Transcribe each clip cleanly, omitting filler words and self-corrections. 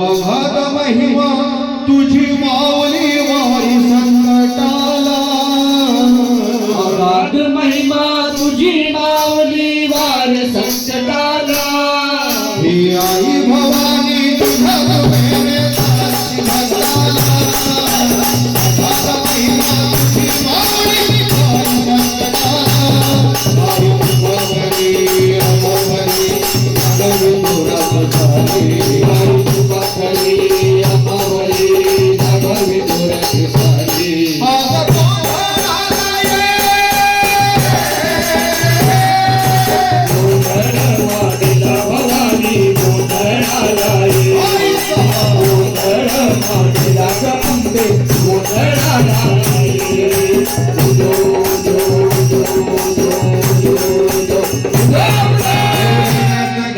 अघात महिमा तुझी माऊली वारी संकटाला अगाध महिमा तुझी माऊली वार संकटाला ही आई भवानी तुझ्या मेरे दासी भक्ताला अघात महिमा तुझी माऊली वारी संकटाला आई भवानी अमोहरी नगर तुरत झाली आई तुपाखली अमावली नगर विदुरत झाली आज कोणाला वाडीला भवानी गोंधळाला वाडीला गंगे गोंधळाला जो जो जो जो जो जो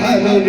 घालून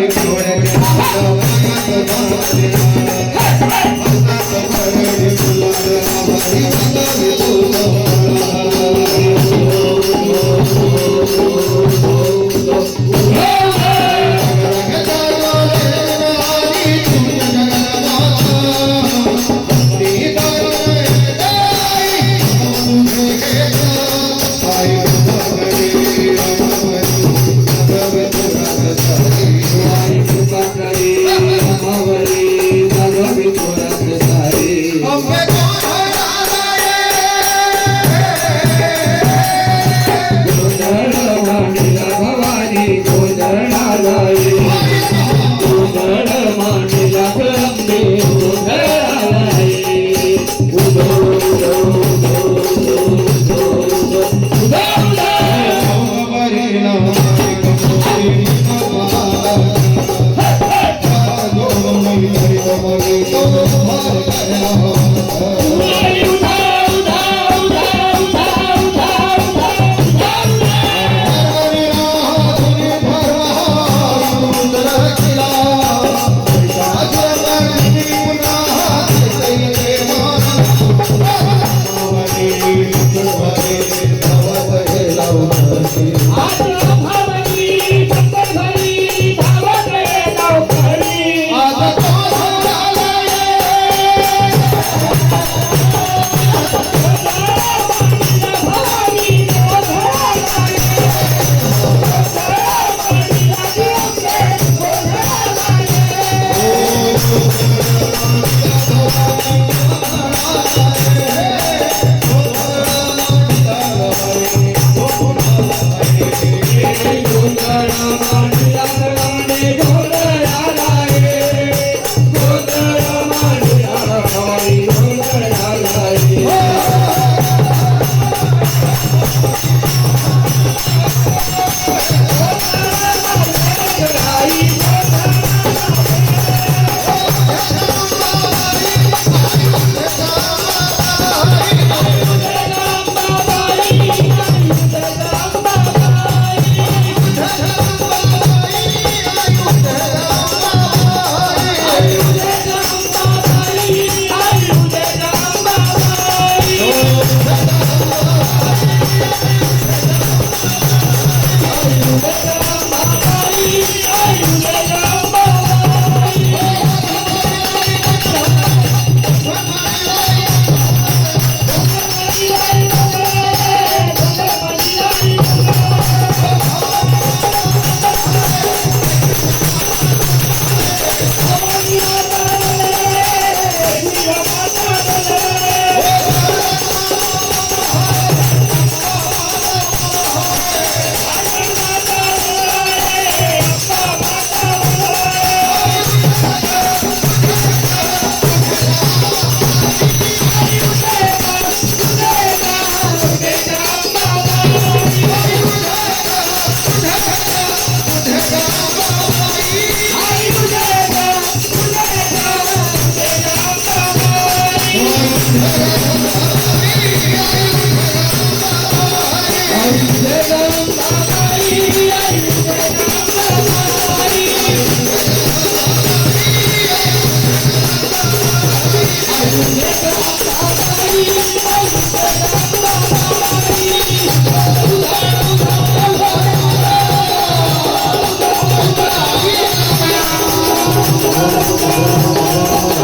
ओम